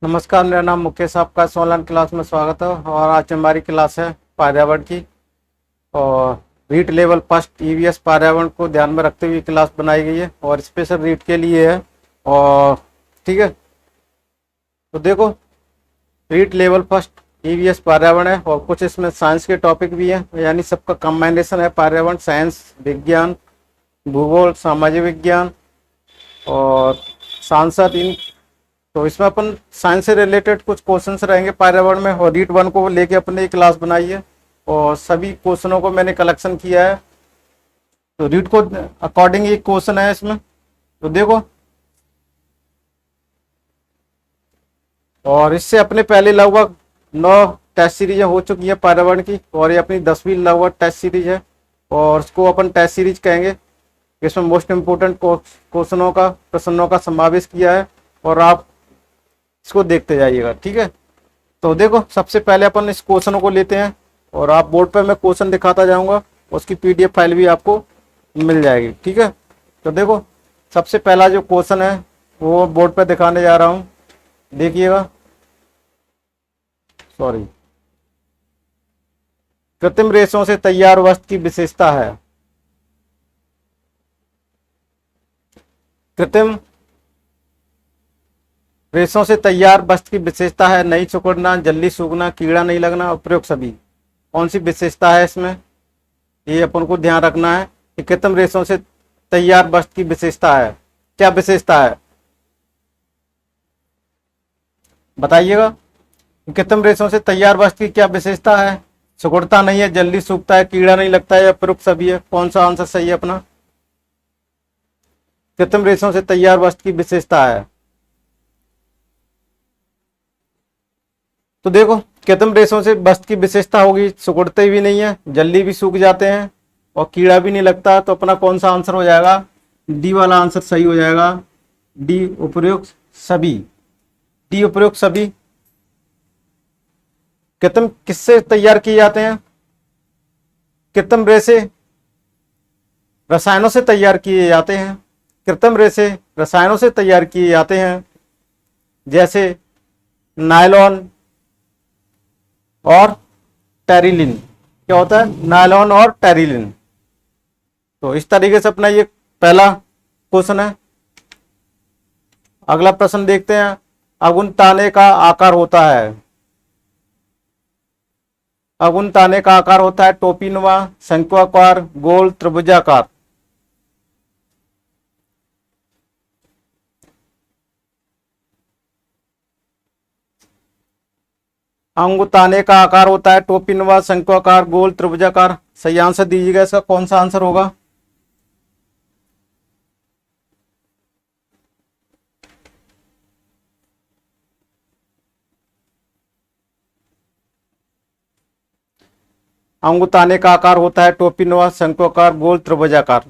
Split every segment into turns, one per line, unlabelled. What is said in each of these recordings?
नमस्कार, मेरा नाम मुकेश, आपका इस ऑनलाइन क्लास में स्वागत है। और आज हमारी क्लास है पर्यावरण की। और रीट लेवल फर्स्ट ईवीएस पर्यावरण को ध्यान में रखते हुए क्लास बनाई गई है और स्पेशल रीट के लिए है। और ठीक है, तो देखो, रीट लेवल फर्स्ट ईवीएस पर्यावरण है और कुछ इसमें साइंस के टॉपिक भी हैं, यानी सबका कम्बाइनेशन है। पर्यावरण, साइंस, विज्ञान, भूगोल, सामाजिक विज्ञान और सांसद इन। तो इसमें अपन साइंस से रिलेटेड कुछ क्वेश्चंस रहेंगे पर्यावरण में, और रीट वन को लेके अपने एक क्लास बनाई है और सभी क्वेश्चनों को मैंने कलेक्शन किया है। तो रीट को अकॉर्डिंग एक क्वेश्चन है इसमें, तो देखो। और इससे अपने पहले लगभग 9 टेस्ट सीरीज हो चुकी है पर्यावरण की, और ये अपनी 10वीं लगभग टेस्ट सीरीज है और इसको अपन टेस्ट सीरीज कहेंगे। इसमें मोस्ट इम्पोर्टेंट क्वेश्चनों का, प्रश्नों का समावेश किया है और आप इसको देखते जाइएगा, ठीक है। तो देखो, सबसे पहले अपन इस क्वेश्चन को लेते हैं और आप बोर्ड पर मैं क्वेश्चन दिखाता जाऊंगा, उसकी पीडीएफ फाइल भी आपको मिल जाएगी, ठीक है। तो देखो, सबसे पहला जो क्वेश्चन है वो बोर्ड पर दिखाने जा रहा हूं, देखिएगा। सॉरी, कृत्रिम रेशों से तैयार वस्त्र की विशेषता है। कृत्रिम रेशों से तैयार वस्त्र की विशेषता है नहीं सिकुड़ना, जल्दी सूखना, कीड़ा नहीं लगना, उपयुक्त सभी। कौन सी विशेषता है इसमें, ये अपन को ध्यान रखना है कि कृत्रिम रेशों से तैयार वस्त्र की विशेषता है, क्या विशेषता है बताइएगा। कृत्रिम रेशों से तैयार वस्त्र की क्या विशेषता है? सिकुड़ता नहीं है, जल्दी सूखता है, कीड़ा नहीं लगता है, उपयुक्त सभी है। कौन सा आंसर सही है अपना? कृत्रिम रेशों से तैयार वस्त्र की विशेषता है। तो देखो, कृत्रिम रेशों से वस्त्र की विशेषता होगी, सिकुड़ते भी नहीं है, जल्दी भी सूख जाते हैं और कीड़ा भी नहीं लगता। तो अपना कौन सा आंसर हो जाएगा? डी वाला आंसर सही हो जाएगा। डी, उपयुक्त सभी। डी, उपयुक्त सभी। कृत्रिम किससे तैयार किए जाते हैं? कृत्रिम रेशे रसायनों से तैयार किए जाते हैं। कृत्रिम रेशे रसायनों से तैयार किए जाते हैं, जैसे नायलॉन और टेरिलिन। क्या होता है? नायलॉन और टेरिलिन। तो इस तरीके से अपना ये पहला क्वेश्चन है। अगला प्रश्न देखते हैं। अगुन ताने का आकार होता है। अगुन ताने का आकार होता है टोपीनुमा, शंक्वाकार, गोल, त्रिभुजाकार। अंगुताने का आकार होता है टोपीनुमा, शंक्वाकार, गोल, त्रिभुजाकार। सही आंसर दीजिएगा, इसका कौन सा आंसर होगा? अंगुताने का आकार होता है टोपीनुमा, शंक्वाकार, गोल, त्रिभुजाकार।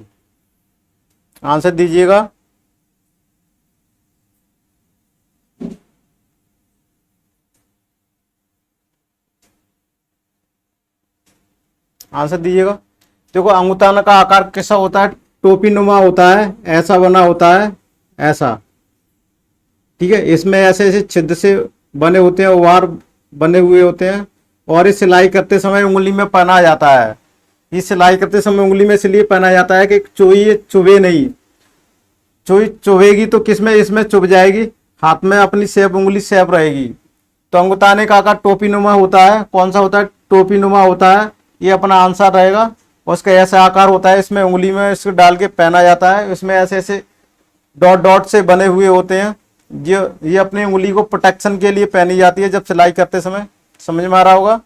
आंसर दीजिएगा। आंसर दीजिएगा। देखो, अंगुताना का आकार कैसा होता है? टोपीनुमा होता है, ऐसा बना होता है, ऐसा, ठीक है। इसमें ऐसे ऐसे छिद्र से बने होते हैं, ओवार बने हुए होते हैं, और इस सिलाई करते समय उंगली में पहना जाता है। ये सिलाई करते समय उंगली में इसलिए पहना जाता है कि चोई चुभे नहीं। चोई चुभेगी तो किसमें? इसमें चुभ जाएगी, हाथ में अपनी सेफ, उंगली सेफ रहेगी। तो अंगुताने का आकार टोपीनुमा होता है। कौन सा होता है? टोपीनुमा होता है, ये अपना आंसर रहेगा। उसका ऐसा आकार होता है, इसमें उंगली में इसको डाल के पहना जाता है। इसमें ऐसे ऐसे डॉट डॉट से बने हुए होते हैं, ये अपनी उंगली को प्रोटेक्शन के लिए पहनी जाती है जब सिलाई करते समय। समझ में आ रहा होगा।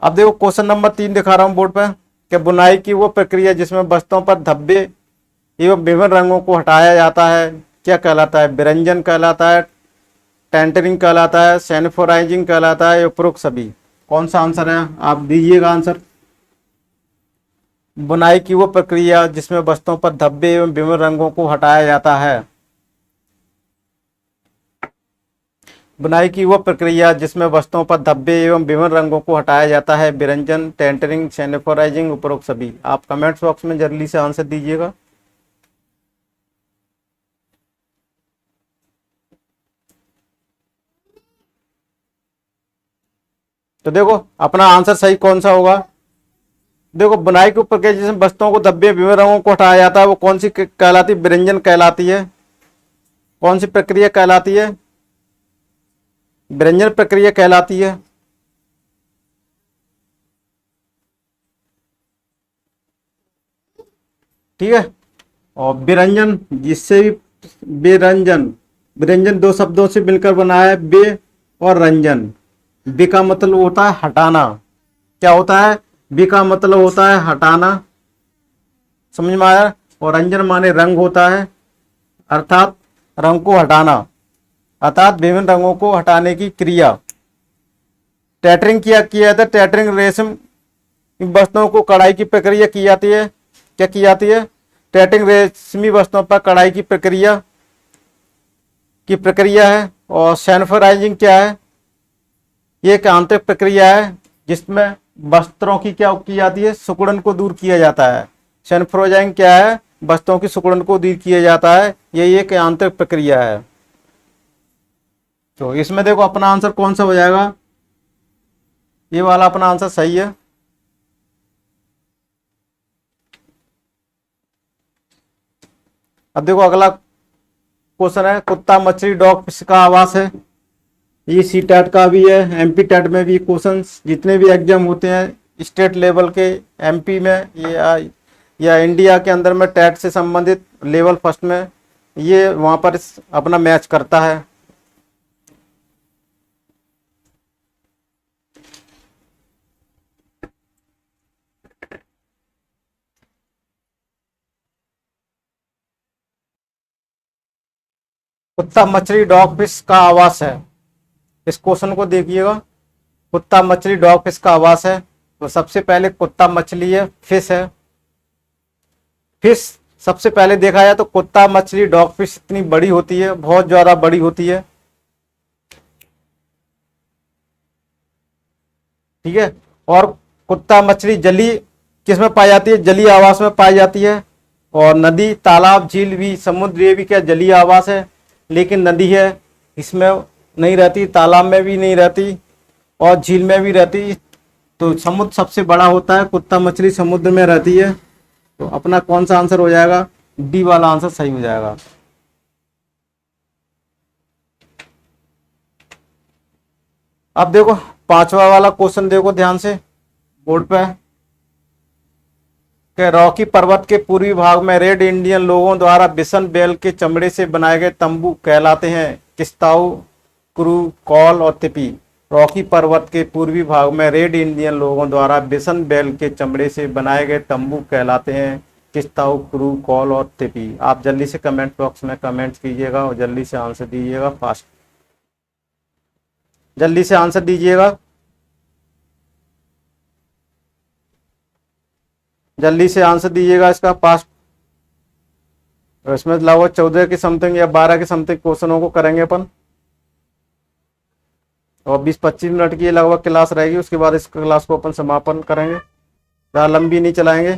अब देखो, क्वेश्चन नंबर 3 दिखा रहा हूं बोर्ड पर कि बुनाई की वो प्रक्रिया जिसमें वस्त्रों पर धब्बे एवं विभिन्न रंगों को हटाया जाता है, क्या कहलाता है? विरंजन कहलाता है, टेंटरिंग कहलाता है, सैनिफोराइजिंग कहलाता है, उपरोक्त सभी। कौन सा आंसर है? आप दीजिएगा आंसर। बुनाई की वो प्रक्रिया जिसमें वस्त्रों पर धब्बे एवं विभिन्न रंगों को हटाया जाता है। बुनाई की वो प्रक्रिया जिसमें वस्तुओं पर धब्बे एवं विभिन्न रंगों को हटाया जाता है, विरंजन, टेंटरिंग, सैनिफोराइजिंग, उपरोक्त सभी। आप कमेंट्स बॉक्स में जल्दी से आंसर दीजिएगा। तो देखो अपना आंसर सही कौन सा होगा। देखो बुनाई के ऊपर के जिसमें वस्तुओं को धब्बे विभिन्न रंगों को हटाया जाता है वो कौन सी कहलाती है, विरंजन कहलाती है। कौन सी प्रक्रिया कहलाती है, विरंजन प्रक्रिया कहलाती है। ठीक है। और विरंजन जिससे भी, विरंजन, विरंजन दो शब्दों से मिलकर बना है, बे और रंजन। बे का मतलब होता है हटाना। क्या होता है, बे का मतलब होता है हटाना, समझ में आया। और रंजन माने रंग होता है, अर्थात रंग को हटाना, अर्थात विभिन्न रंगों को हटाने की क्रिया। टैटरिंग किया जाता है। टैटरिंग रेशम वस्तुओं को कढ़ाई की प्रक्रिया की जाती है। क्या की जाती है, टैटरिंग रेशमी वस्तुओं पर कढ़ाई की प्रक्रिया है। और सैनिटाइजिंग क्या है, ये एक आंतरिक प्रक्रिया है जिसमें वस्त्रों की क्या की जाती है, सिकुड़न को दूर किया जाता है। सैनिटाइजिंग क्या है, वस्तुओं की सिकुड़न को दूर किया जाता है, ये एक आंतरिक प्रक्रिया है। तो इसमें देखो अपना आंसर कौन सा हो जाएगा, ये वाला अपना आंसर सही है। अब देखो अगला क्वेश्चन है, कुत्ता मछली डॉग फिश का आवास है। ये सी टेट का भी है, एमपी टेट में भी क्वेश्चन, जितने भी एग्जाम होते हैं स्टेट लेवल के, एमपी में या इंडिया के अंदर में टेट से संबंधित लेवल फर्स्ट में, ये वहां पर अपना मैच करता है। कुत्ता मछली डॉग फिश का आवास है। इस क्वेश्चन को देखिएगा, कुत्ता मछली डॉग फिश का आवास है। तो सबसे पहले कुत्ता मछली है, फिश है। फिश सबसे पहले देखा जाए तो कुत्ता मछली डॉग फिश इतनी बड़ी होती है, बहुत ज्यादा बड़ी होती है। ठीक है। और कुत्ता मछली जली किस में पाई जाती है, जलीय आवास में पाई जाती है। और नदी तालाब झील भी समुद्र ये भी क्या जलीय आवास है, लेकिन नदी है इसमें नहीं रहती, तालाब में भी नहीं रहती और झील में भी रहती। तो समुद्र सबसे बड़ा होता है, कुत्ता मछली समुद्र में रहती है। तो अपना कौन सा आंसर हो जाएगा, डी वाला आंसर सही हो जाएगा। अब देखो पांचवा वाला क्वेश्चन देखो ध्यान से बोर्ड पे कि रॉकी पर्वत के पूर्वी भाग में रेड इंडियन लोगों द्वारा बिसन बैल के चमड़े से बनाए गए तंबू कहलाते हैं किस्ताऊ, क्रू, कॉल और तिपी। रॉकी पर्वत के पूर्वी भाग में रेड इंडियन लोगों द्वारा बिसन बैल के चमड़े से बनाए गए तंबू कहलाते हैं किस्ताऊ, क्रू, कॉल और तिपी। आप जल्दी से कमेंट बॉक्स में कमेंट कीजिएगा और जल्दी से आंसर दीजिएगा, फास्ट जल्दी से आंसर दीजिएगा, जल्दी से आंसर दीजिएगा इसका फास्ट। इसमें लगभग 14 के समथिंग या 12 के समथिंग क्वेश्चनों को करेंगे अपन और 20-25 मिनट की लगभग क्लास रहेगी। उसके बाद इस क्लास को अपन समापन करेंगे, ज़्यादा लंबी नहीं चलाएंगे।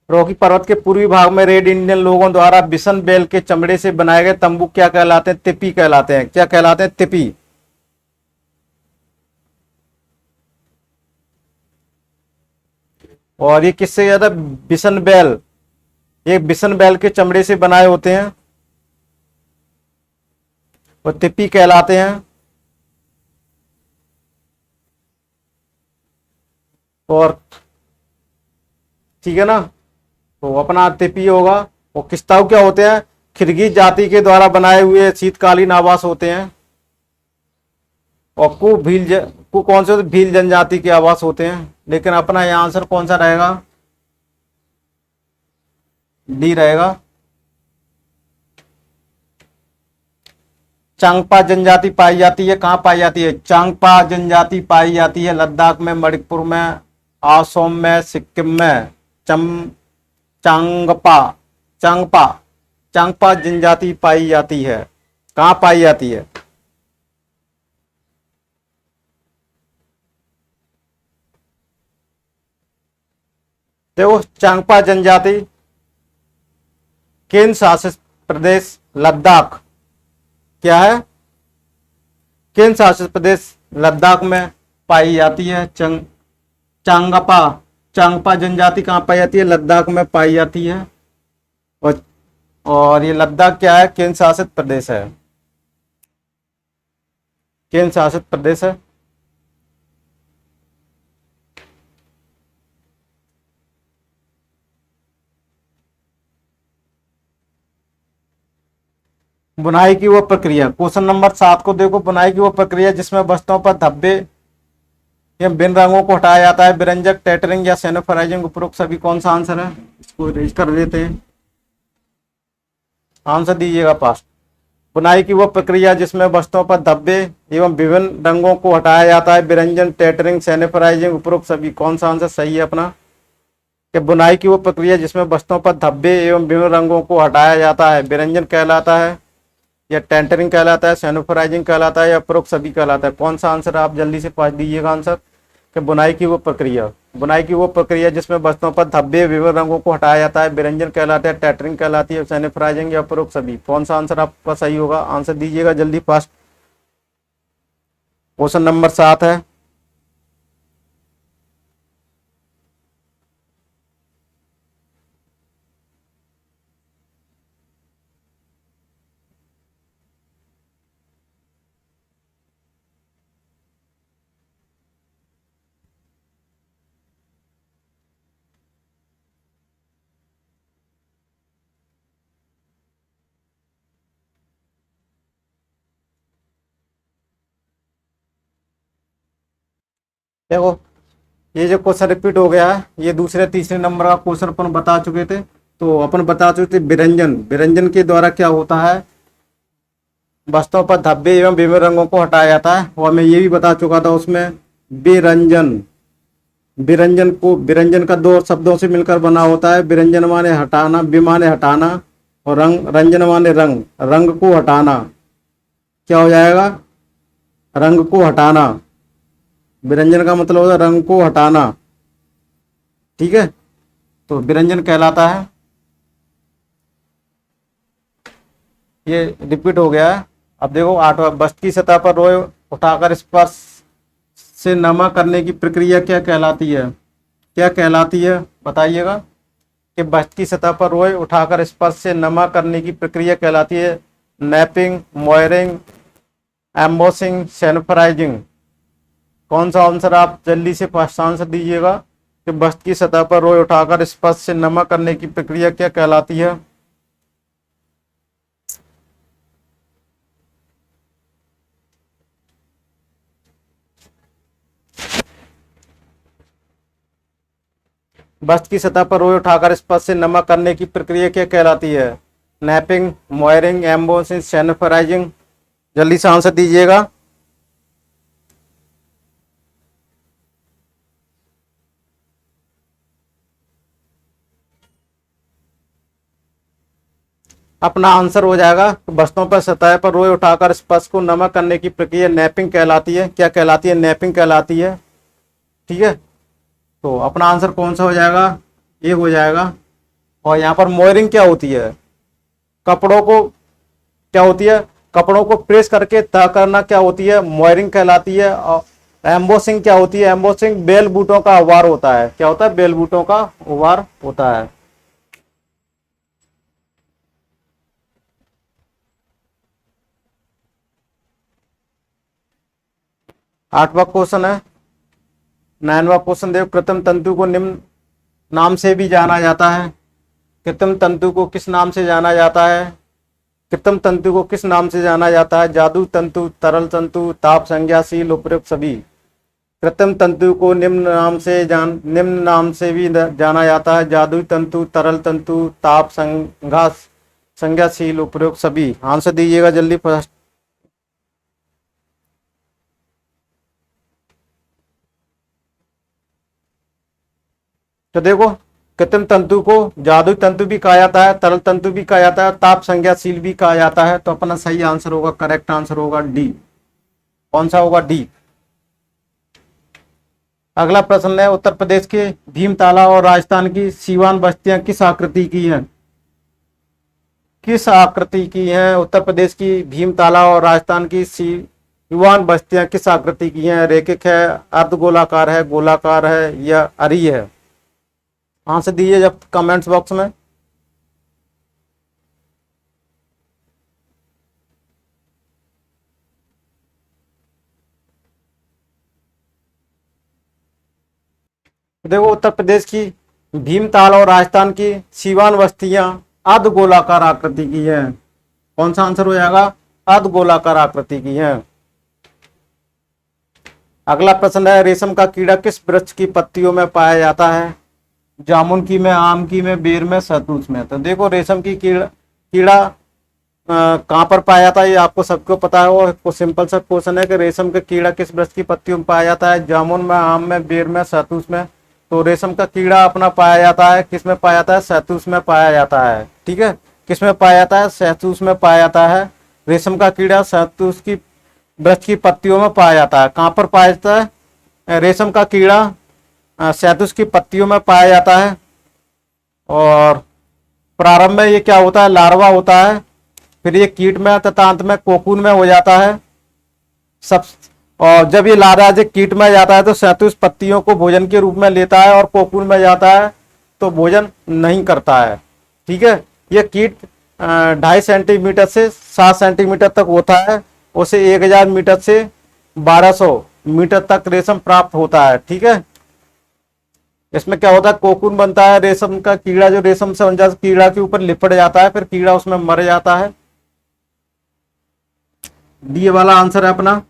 रॉकी पर्वत के पूर्वी भाग में रेड इंडियन लोगों द्वारा बिसन बैल के चमड़े से बनाए गए तंबू क्या कहलाते हैं, तिपी कहलाते हैं। क्या कहलाते हैं, तिपी। और ये किससे ज्यादा, बिसन बैल, ये बिसन बैल के चमड़े से बनाए होते हैं और तिपी कहलाते हैं। और ठीक है ना, तो अपना तिपी होगा। और किस्ताऊ क्या होते हैं, खिरगी जाति के द्वारा बनाए हुए शीतकालीन आवास होते हैं। और कु कौन से होते, भील जनजाति के आवास होते हैं। लेकिन अपना यह आंसर कौन सा रहेगा, डी रहेगा। चांगपा जनजाति पाई जाती है, कहाँ पाई जाती है, चांगपा जनजाति पाई जाती है लद्दाख में, मणिपुर में, असम में, सिक्किम में। चांगपा चांगपा चांगपा जनजाति पाई जाती है, कहाँ पाई जाती है। देखो चांगपा जनजाति केंद्र शासित प्रदेश लद्दाख क्या है? केंद्र शासित प्रदेश लद्दाख में पाई जाती है। चांगपा चांगपा जनजाति कहाँ पाई जाती है? लद्दाख में पाई जाती है। और ये लद्दाख क्या है? केंद्र शासित प्रदेश है, केंद्र शासित प्रदेश है। बुनाई की वो प्रक्रिया, क्वेश्चन नंबर 7 को देखो। बुनाई की वो प्रक्रिया जिसमें वस्त्रों पर धब्बे या बिन रंगों को हटाया जाता है, बिरंजक, टेटरिंग या सैनिटाइजिंग, उपरोक्त सभी कौन सा आंसर है? इसको रेज कर देते हैं, आंसर दीजिएगा पास्ट। बुनाई की वो प्रक्रिया जिसमें वस्त्रों पर धब्बे एवं विभिन्न रंगों को हटाया जाता है, बिरंजन, टेटरिंग, सैनिटाइजिंग, उपरोक्त सभी कौन सा आंसर सही है अपना? कि बुनाई की वो प्रक्रिया जिसमें वस्त्रों पर धब्बे एवं विभिन्न रंगों को हटाया जाता है, बिरंजन कहलाता है या टेंटरिंग कहलाता है, सैनिटाइजिंग कहलाता है या उपरोक्त सभी कहलाता है? कौन सा आंसर? आप जल्दी से पास दीजिएगा आंसर। कि बुनाई की वो प्रक्रिया जिसमें वस्त्रों पर धब्बे विभिन्न रंगों को हटाया जाता है, बिरंजन कहलाता है, टेटरिंग कहलाती है, सैनिटाइजिंग या उपरोक्त सभी? कौन सा आंसर आपका सही होगा? आंसर दीजिएगा जल्दी फास्ट। क्वेश्चन नंबर 7 है। देखो ये जो क्वेश्चन रिपीट हो गया है, ये दूसरे तीसरे नंबर का क्वेश्चन अपन बता चुके थे। तो अपन बता चुके थे बिरंजन के द्वारा क्या होता है? वस्तुओं पर धब्बे एवं विभिन्न रंगों को हटाया जाता है। और मैं ये भी बता चुका था उसमें, बिरंजन का दो शब्दों से मिलकर बना होता है। बिरंजन माने हटाना, बि माने हटाना, और रंजन माने रंग को हटाना। क्या हो जाएगा? रंग को हटाना। बिरंजन का मतलब होता है रंग को हटाना, ठीक है? तो बिरंजन कहलाता है। ये रिपीट हो गया है। अब देखो 8वां, वस्तु की सतह पर रोए उठाकर स्पर्श से नमा करने की प्रक्रिया क्या कहलाती है? क्या कहलाती है बताइएगा। कि वस्तु की सतह पर रोए उठाकर स्पर्श से नमा करने की प्रक्रिया कहलाती है नैपिंग, मॉयरिंग, एम्बोसिंग, सैनिटाइजिंग। कौन सा आंसर? आप जल्दी से फर्स्ट आंसर दीजिएगा। कि वस्तु की सतह पर रोए उठाकर स्पर्श से नमा करने की प्रक्रिया क्या कहलाती है? वस्तु की सतह पर रोए उठाकर स्पर्श से नमा करने की प्रक्रिया क्या कहलाती है? Napping, moireing, embossing, sanitizing. जल्दी से आंसर दीजिएगा। अपना आंसर हो जाएगा वस्तुओं पर सतह पर रोए उठाकर स्पर्श को नमक करने की प्रक्रिया नैपिंग कहलाती है। क्या कहलाती है? नैपिंग कहलाती है, ठीक है? तो अपना आंसर कौन सा हो जाएगा? ये हो जाएगा। और यहाँ पर मोयरिंग क्या होती है? कपड़ों को क्या होती है? कपड़ों को प्रेस करके तह करना क्या होती है? मोयरिंग कहलाती है। और एम्बोसिंग क्या होती है? एम्बोसिंग बेल बूटों का उभार होता है। क्या होता है? बेल बूटों का उभार होता है। आठवां क्वेश्चन है। 9वां क्वेश्चन देखो। कृत्रिम तंतु को निम्न नाम से भी जाना जाता है। कृत्रिम तंतु को किस नाम से जाना जाता है? कृत्रिम तंतु को किस नाम से जाना जाता है? जादू तंतु, तरल तंतु, ताप संज्ञाशील, उपयुक्त सभी? कृत्रिम तंतु को निम्न नाम से भी जाना जाता है। जादू तंतु, तरल तंतु, ताप संज्ञाशील, उपयुक्त सभी? आंसर दीजिएगा जल्दी फर्स्ट। तो देखो, कृत्रिम तंतु को जादू तंतु भी कहा जाता है, तरल तंतु भी कहा जाता है, ताप संज्ञाशील भी कहा जाता है। तो अपना सही आंसर होगा, करेक्ट आंसर होगा डी। कौन सा होगा? डी। अगला प्रश्न है। उत्तर प्रदेश के भीमताला और राजस्थान की सीवान बस्तियां किस आकृति की हैं? किस आकृति की हैं? उत्तर प्रदेश की भीमताला और राजस्थान की सिवान बस्तियां किस आकृति की हैं? रेखिक है, अर्धगोलाकार है, गोलाकार है या अरी है? आंसर दीजिए जब कमेंट्स बॉक्स में। देखो, उत्तर प्रदेश की भीमताल और राजस्थान की सीवान बस्तियां अर्धगोलाकार आकृति की है। कौन सा आंसर हो जाएगा? अर्धगोलाकार आकृति की है। अगला प्रश्न है, रेशम का कीड़ा किस वृक्ष की पत्तियों में पाया जाता है? जामुन की में, आम की में, बेर में, शहतूत में। तो देखो, रेशम की कीड़ा कहाँ पर पाया जाता है ये आपको सबको पता है। वो सिंपल सा क्वेश्चन है कि रेशम का कीड़ा किस वृक्ष की पत्तियों में पाया जाता है? जामुन में, आम में, बेर में, शहतूत में। तो रेशम का कीड़ा अपना पाया जाता है किस में पाया जाता है? शहतूत में पाया जाता है। ठीक है, किस में पाया जाता है? शहतूत में पाया जाता है। रेशम का कीड़ा शहतूत की वृक्ष की पत्तियों में पाया जाता है। कहाँ पर पाया जाता है? रेशम का कीड़ा शहतूत की पत्तियों में पाया जाता है। और प्रारंभ में ये क्या होता है? लार्वा होता है, फिर ये कीट में तथा अंत में कोकून में हो जाता है सब। और जब ये लार्वा जो कीट में जाता है तो शहतूत पत्तियों को भोजन के रूप में लेता है, और कोकून में जाता है तो भोजन नहीं करता है। ठीक है, ये कीट 2.5 सेंटीमीटर से 7 सेंटीमीटर तक होता है। उसे 1000 मीटर से 1200 मीटर तक रेशम प्राप्त होता है। ठीक है, इसमें क्या होता है? कोकून बनता है रेशम का कीड़ा, जो रेशम से बन जाता है, कीड़ा के ऊपर लिपट जाता है, फिर कीड़ा उसमें मर जाता है। डी वाला आंसर है अपना।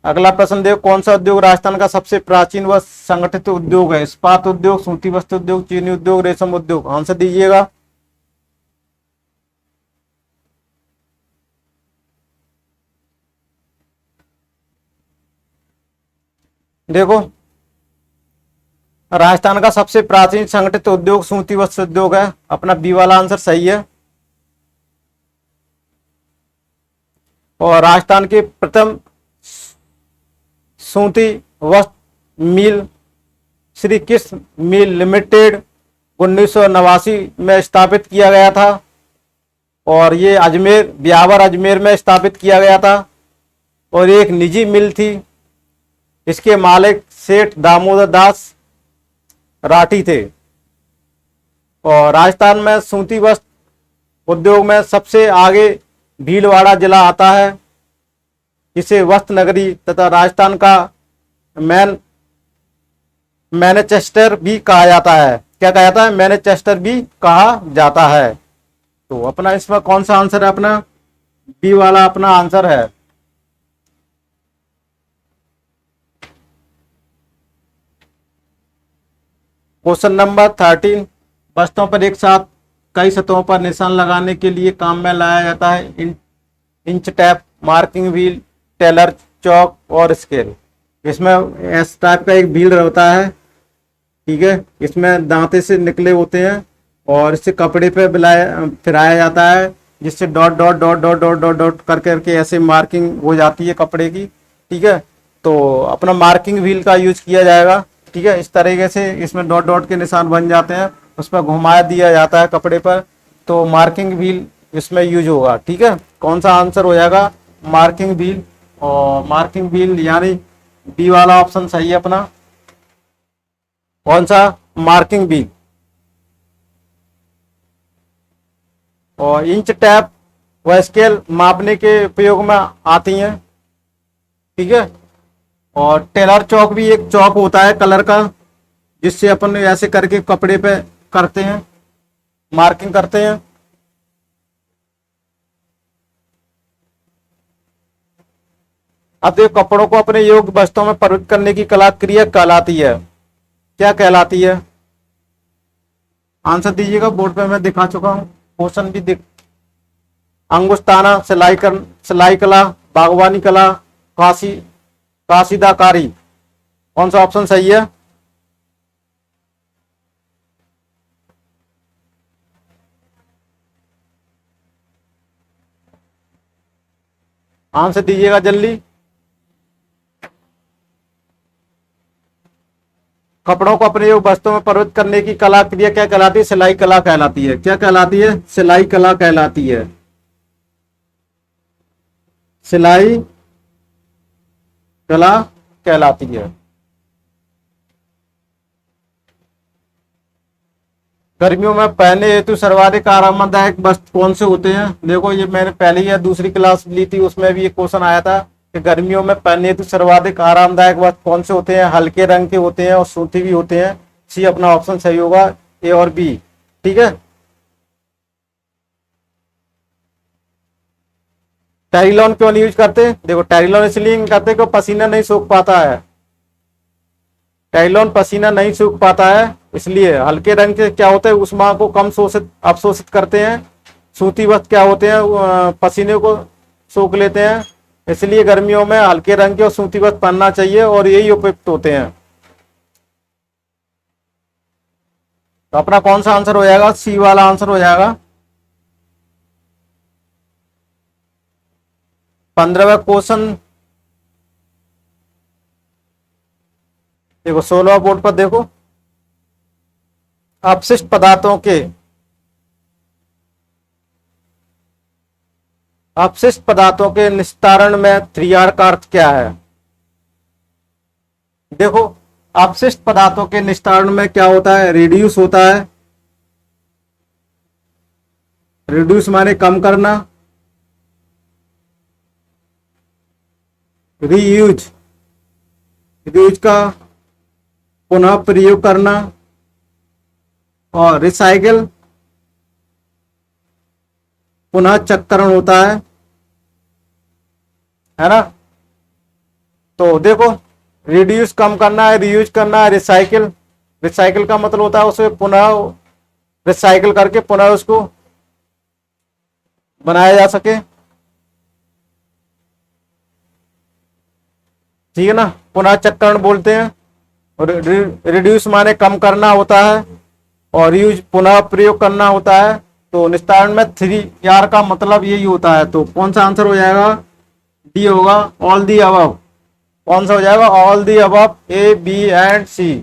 अगला प्रश्न देखो, कौन सा उद्योग राजस्थान का सबसे प्राचीन व संगठित उद्योग है? इस्पात उद्योग, सूती वस्त्र उद्योग, चीनी उद्योग, रेशम उद्योग। आंसर दीजिएगा। देखो, राजस्थान का सबसे प्राचीन संगठित उद्योग सूती वस्त्र उद्योग है। अपना बी वाला आंसर सही है। और राजस्थान के प्रथम सूती वस्त्र मिल श्री कृष्ण मिल लिमिटेड 1989 में स्थापित किया गया था, और ये अजमेर, ब्यावर अजमेर में स्थापित किया गया था, और एक निजी मिल थी। इसके मालिक सेठ दामोदर दास राठी थे। और राजस्थान में सूती वस्त्र उद्योग में सबसे आगे भीलवाड़ा जिला आता है, जिसे वस्त्र नगरी तथा राजस्थान का मैनचेस्टर भी कहा जाता है। क्या कहा जाता है? मैनचेस्टर भी कहा जाता है। तो अपना इसमें कौन सा आंसर है? अपना बी वाला अपना आंसर है। क्वेश्चन नंबर 13, वस्तुओं पर एक साथ कई सतहों पर निशान लगाने के लिए काम में लाया जाता है inch tape, marking wheel, tailor, chalk और स्केल। इसमें इस टाइप का एक व्हील होता है। ठीक है, इसमें दांते से निकले होते हैं, और इससे कपड़े पे फिराया जाता है, जिससे dot dot dot dot dot dot dot कर करके ऐसे मार्किंग हो जाती है कपड़े की। ठीक है, तो अपना मार्किंग व्हील का यूज किया जाएगा। ठीक है, इस तरीके से इसमें डॉट डॉट के निशान बन जाते हैं, उस पर घुमा दिया जाता है कपड़े पर, तो मार्किंग व्हील इसमें यूज होगा। ठीक है, कौन सा आंसर हो जाएगा? Marking wheel. और मार्किंग व्हील यानी बी वाला ऑप्शन सही है अपना। कौन सा? Marking wheel. और इंच टैप व स्केल मापने के उपयोग में आती हैं। ठीक है, और टेलर चौक भी एक चौक होता है कलर का, जिससे अपन ऐसे करके कपड़े पे करते हैं, मार्किंग करते हैं। अब देखो, कपड़ों को अपने योग्य वस्तुओं में परिवर्तित करने की कला क्रिया कहलाती है। क्या कहलाती है? आंसर दीजिएगा, बोर्ड पे मैं दिखा चुका हूं, क्वेश्चन भी दिख। अंगुस्ताना, सिलाई कला, बागवानी कला, काशीदाकारी। कौन सा ऑप्शन सही है? आंसर दीजिएगा जल्दी। कपड़ों को अपने योग वस्तुओं में परिवर्तित करने की कला क्रिया क्या कहलाती है? सिलाई कला कहलाती है। क्या कहलाती है? सिलाई कला कहलाती है। सिलाई कला कहलाती है। गर्मियों में पहनने हेतु सर्वाधिक आरामदायक वस्त्र कौन से होते हैं? देखो, ये मैंने पहले या दूसरी क्लास ली थी, उसमें भी एक क्वेश्चन आया था कि गर्मियों में पहनने हेतु सर्वाधिक आरामदायक वस्त्र कौन से होते हैं? हल्के रंग के होते हैं और सूती भी होते हैं। सी अपना ऑप्शन सही होगा, ए और बी। ठीक है। टेरिलॉन क्यों नहीं यूज करते? देखो, टेरिलॉन इसलिए नहीं करते कि पसीना नहीं सूख पाता है। टेरिलॉन पसीना नहीं सूख पाता है, इसलिए। हल्के रंग के क्या होते हैं? ऊष्मा को कम शोषित अवशोषित करते हैं। सूती वस्त्र क्या होते हैं? पसीने को सोख लेते हैं। इसलिए गर्मियों में हल्के रंग के और सूती वस्त्र पहनना चाहिए और यही उपयुक्त होते हैं। तो अपना कौन सा आंसर हो जाएगा? सी वाला आंसर हो जाएगा। 15वां क्वेश्चन देखो, 16वां बोर्ड पर देखो। अपशिष्ट पदार्थों के निस्तारण में 3R का अर्थ क्या है? देखो, अपशिष्ट पदार्थों के निस्तारण में क्या होता है? रिड्यूस होता है। रिड्यूस माने कम करना। रीयूज, रीयूज का पुनः प्रयोग करना। और रिसाइकल पुनः चक्रण होता है ना। तो देखो, रिड्यूस कम करना है, रीयूज करना है, रिसाइकिल। रिसाइकिल का मतलब होता है उसे पुनः रिसाइकिल करके पुनः उसको बनाया जा सके। ठीक है ना, पुनः चक्रण बोलते हैं। और रिड्यूस माने कम करना होता है और यूज पुनः प्रयोग करना होता है। तो निस्तारण में 3R का मतलब यही होता है। तो कौन सा आंसर हो जाएगा? डी होगा, ऑल दी अबव। कौन सा हो जाएगा? All the above, A B and C.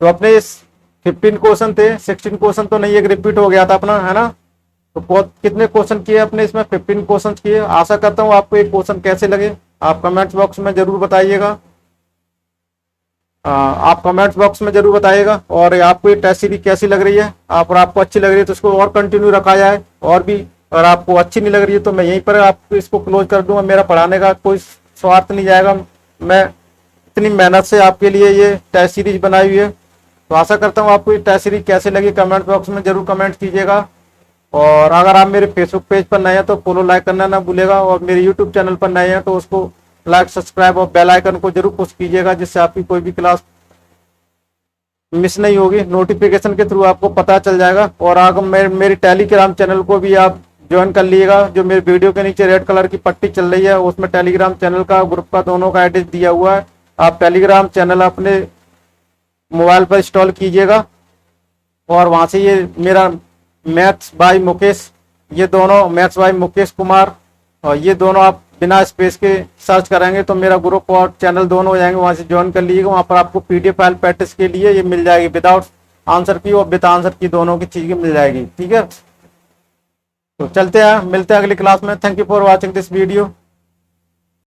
तो अपने 15 क्वेश्चन थे, 16 क्वेश्चन तो नहीं, एक रिपीट हो गया था अपना, है ना। तो कितने क्वेश्चन किए अपने इसमें? 15 क्वेश्चन किए। आशा करता हूँ आपको एक क्वेश्चन कैसे लगे, आप कमेंट्स बॉक्स में जरूर बताइएगा। आप कमेंट्स बॉक्स में जरूर बताइएगा। और आपको ये टेस्ट सीरीज कैसी लग रही है, आपको अच्छी लग रही है तो इसको और कंटिन्यू रखा जाए। और भी अगर आपको अच्छी नहीं लग रही है तो मैं यहीं पर आपको इसको क्लोज कर दूंगा। मेरा पढ़ाने का कोई स्वार्थ नहीं जाएगा। मैं इतनी मेहनत से आपके लिए ये टेस्ट सीरीज बनाई हुई है। तो आशा करता हूँ आपको ये टेस्ट सीरीज कैसे लगी, कमेंट बॉक्स में जरूर कमेंट कीजिएगा। और अगर आप मेरे फेसबुक पेज पर नए हैं तो फॉलो लाइक करना ना भूलेगा। और मेरे यूट्यूब चैनल पर नए हैं तो उसको लाइक, सब्सक्राइब और बेल आइकन को जरूर पुश कीजिएगा, जिससे आपकी कोई भी क्लास मिस नहीं होगी। नोटिफिकेशन के थ्रू आपको पता चल जाएगा। और अगर मेरे टेलीग्राम चैनल को भी आप ज्वाइन कर लीजिएगा। जो मेरे वीडियो के नीचे रेड कलर की पट्टी चल रही है उसमें टेलीग्राम चैनल का, ग्रुप का, दोनों का एड्रेस दिया हुआ है। आप टेलीग्राम चैनल अपने मोबाइल पर इंस्टॉल कीजिएगा और वहां से ये मेरा मैथ्स बाय मुकेश, ये दोनों मैथ्स बाय मुकेश कुमार, और ये दोनों आप बिना स्पेस के सर्च करेंगे तो मेरा ग्रुप और चैनल दोनों हो जाएंगे। वहां से ज्वाइन कर लीजिएगा। वहां पर आपको पीडीएफ फाइल प्रैक्टिस के लिए ये मिल जाएगी, विदाउट आंसर की और विद आंसर की, दोनों की चीजें मिल जाएगी। ठीक है, तो चलते हैं, मिलते हैं अगली क्लास में। Thank you for watching this video.